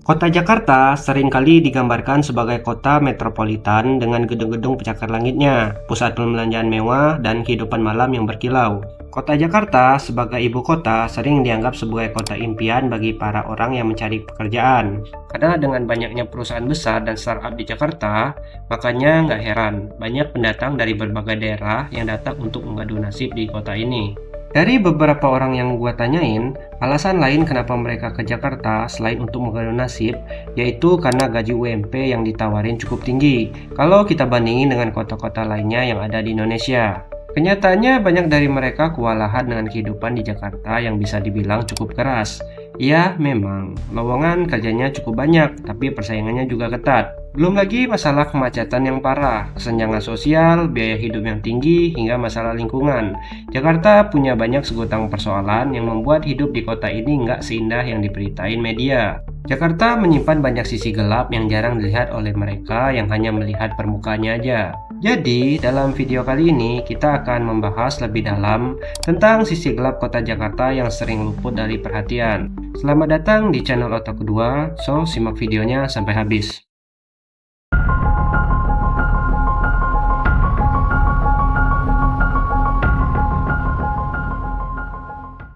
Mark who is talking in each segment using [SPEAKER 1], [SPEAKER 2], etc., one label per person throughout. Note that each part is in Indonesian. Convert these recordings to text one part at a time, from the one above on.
[SPEAKER 1] Kota Jakarta seringkali digambarkan sebagai kota metropolitan dengan gedung-gedung pencakar langitnya, pusat perbelanjaan mewah, dan kehidupan malam yang berkilau. Kota Jakarta sebagai ibu kota sering dianggap sebagai kota impian bagi para orang yang mencari pekerjaan. Karena dengan banyaknya perusahaan besar dan startup di Jakarta, makanya nggak heran banyak pendatang dari berbagai daerah yang datang untuk mengadu nasib di kota ini. Dari beberapa orang yang gua tanyain, alasan lain kenapa mereka ke Jakarta selain untuk mengadu nasib, yaitu karena gaji UMP yang ditawarin cukup tinggi kalau kita bandingin dengan kota-kota lainnya yang ada di Indonesia. Kenyataannya banyak dari mereka kewalahan dengan kehidupan di Jakarta yang bisa dibilang cukup keras. Ya, memang, lowongan kerjanya cukup banyak, tapi persaingannya juga ketat. Belum lagi masalah kemacetan yang parah, kesenjangan sosial, biaya hidup yang tinggi, hingga masalah lingkungan. Jakarta punya banyak segudang persoalan yang membuat hidup di kota ini nggak seindah yang diberitain media. Jakarta menyimpan banyak sisi gelap yang jarang dilihat oleh mereka yang hanya melihat permukaannya aja. Jadi, dalam video kali ini kita akan membahas lebih dalam tentang sisi gelap kota Jakarta yang sering luput dari perhatian. Selamat datang di channel Otak Kedua, so simak videonya sampai habis.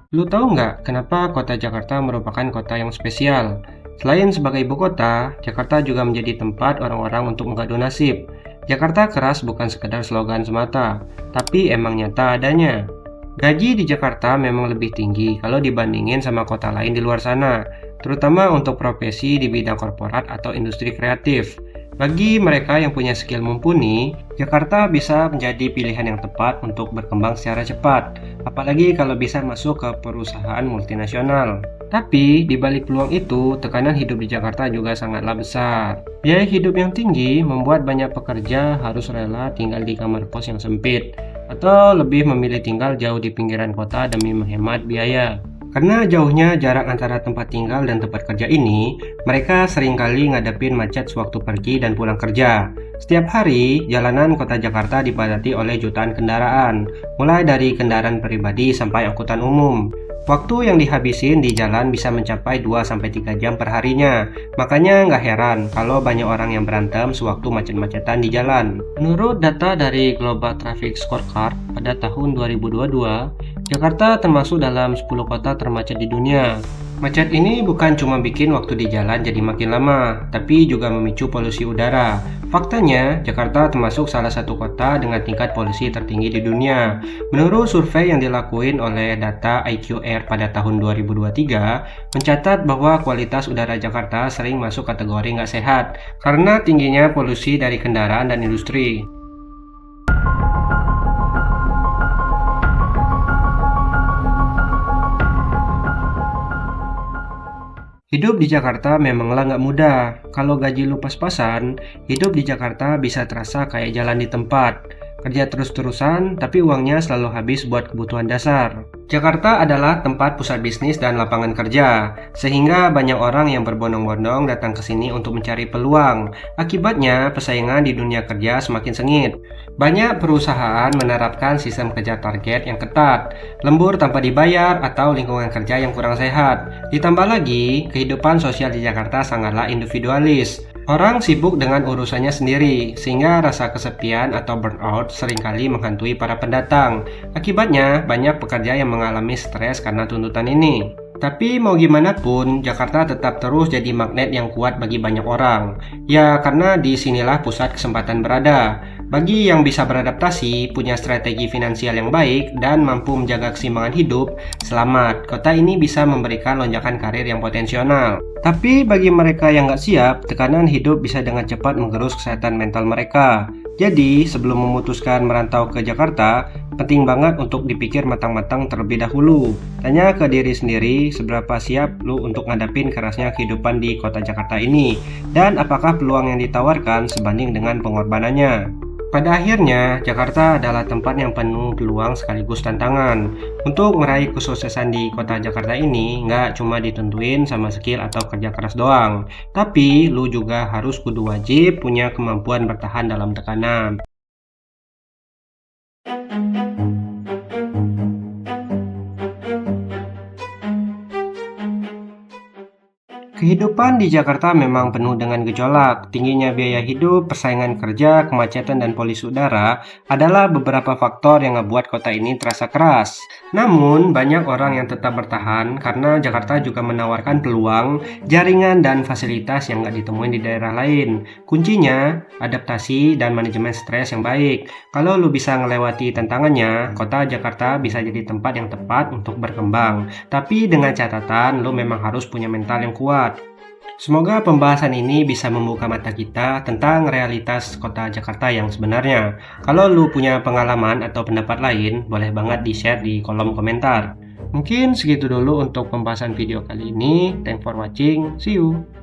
[SPEAKER 1] Lu tahu nggak kenapa kota Jakarta merupakan kota yang spesial? Selain sebagai ibu kota, Jakarta juga menjadi tempat orang-orang untuk mengadu nasib. Jakarta keras bukan sekedar slogan semata, tapi emang nyata adanya. Gaji di Jakarta memang lebih tinggi kalau dibandingin sama kota lain di luar sana, terutama untuk profesi di bidang korporat atau industri kreatif. Bagi mereka yang punya skill mumpuni, Jakarta bisa menjadi pilihan yang tepat untuk berkembang secara cepat, apalagi kalau bisa masuk ke perusahaan multinasional. Tapi, di balik peluang itu, tekanan hidup di Jakarta juga sangatlah besar. Biaya hidup yang tinggi membuat banyak pekerja harus rela tinggal di kamar kos yang sempit, atau lebih memilih tinggal jauh di pinggiran kota demi menghemat biaya. Karena jauhnya jarak antara tempat tinggal dan tempat kerja ini, mereka seringkali ngadepin macet sewaktu pergi dan pulang kerja. Setiap hari, jalanan kota Jakarta dipadati oleh jutaan kendaraan, mulai dari kendaraan pribadi sampai angkutan umum. Waktu yang dihabisin di jalan bisa mencapai 2-3 jam per harinya. Makanya nggak heran kalau banyak orang yang berantem sewaktu macet-macetan di jalan. Menurut data dari Global Traffic Scorecard pada tahun 2022, Jakarta termasuk dalam 10 kota termacet di dunia. Macet ini bukan cuma bikin waktu di jalan jadi makin lama, tapi juga memicu polusi udara. Faktanya, Jakarta termasuk salah satu kota dengan tingkat polusi tertinggi di dunia. Menurut survei yang dilakuin oleh data IQR pada tahun 2023, mencatat bahwa kualitas udara Jakarta sering masuk kategori nggak sehat karena tingginya polusi dari kendaraan dan industri. Hidup di Jakarta memanglah nggak mudah. Kalau gaji lu pas-pasan, hidup di Jakarta bisa terasa kayak jalan di tempat. Kerja terus-terusan, tapi uangnya selalu habis buat kebutuhan dasar. Jakarta adalah tempat pusat bisnis dan lapangan kerja, sehingga banyak orang yang berbondong-bondong datang ke sini untuk mencari peluang. Akibatnya, persaingan di dunia kerja semakin sengit. Banyak perusahaan menerapkan sistem kerja target yang ketat, lembur tanpa dibayar, atau lingkungan kerja yang kurang sehat. Ditambah lagi, kehidupan sosial di Jakarta sangatlah individualis. Orang sibuk dengan urusannya sendiri, sehingga rasa kesepian atau burnout seringkali menghantui para pendatang. Akibatnya, banyak pekerja yang mengalami stres karena tuntutan ini. Tapi mau gimana pun, Jakarta tetap terus jadi magnet yang kuat bagi banyak orang. Ya, karena di sinilah pusat kesempatan berada. Bagi yang bisa beradaptasi, punya strategi finansial yang baik, dan mampu menjaga keseimbangan hidup, selamat. Kota ini bisa memberikan lonjakan karir yang potensial. Tapi bagi mereka yang nggak siap, tekanan hidup bisa dengan cepat menggerus kesehatan mental mereka. Jadi, sebelum memutuskan merantau ke Jakarta, penting banget untuk dipikir matang-matang terlebih dahulu. Tanya ke diri sendiri, seberapa siap lu untuk ngadapin kerasnya kehidupan di kota Jakarta ini, dan apakah peluang yang ditawarkan sebanding dengan pengorbanannya. Pada akhirnya, Jakarta adalah tempat yang penuh peluang sekaligus tantangan. Untuk meraih kesuksesan di kota Jakarta ini, nggak cuma ditentuin sama skill atau kerja keras doang. Tapi, lu juga harus kudu wajib punya kemampuan bertahan dalam tekanan. Kehidupan di Jakarta memang penuh dengan gejolak. Tingginya biaya hidup, persaingan kerja, kemacetan, dan polusi udara adalah beberapa faktor yang membuat kota ini terasa keras. Namun, banyak orang yang tetap bertahan karena Jakarta juga menawarkan peluang, jaringan, dan fasilitas yang nggak ditemuin di daerah lain. Kuncinya, adaptasi dan manajemen stres yang baik. Kalau lu bisa ngelewati tantangannya, kota Jakarta bisa jadi tempat yang tepat untuk berkembang. Tapi dengan catatan, lu memang harus punya mental yang kuat. Semoga pembahasan ini bisa membuka mata kita tentang realitas kota Jakarta yang sebenarnya. Kalau lu punya pengalaman atau pendapat lain, boleh banget di-share di kolom komentar. Mungkin segitu dulu untuk pembahasan video kali ini. Thanks for watching. See you.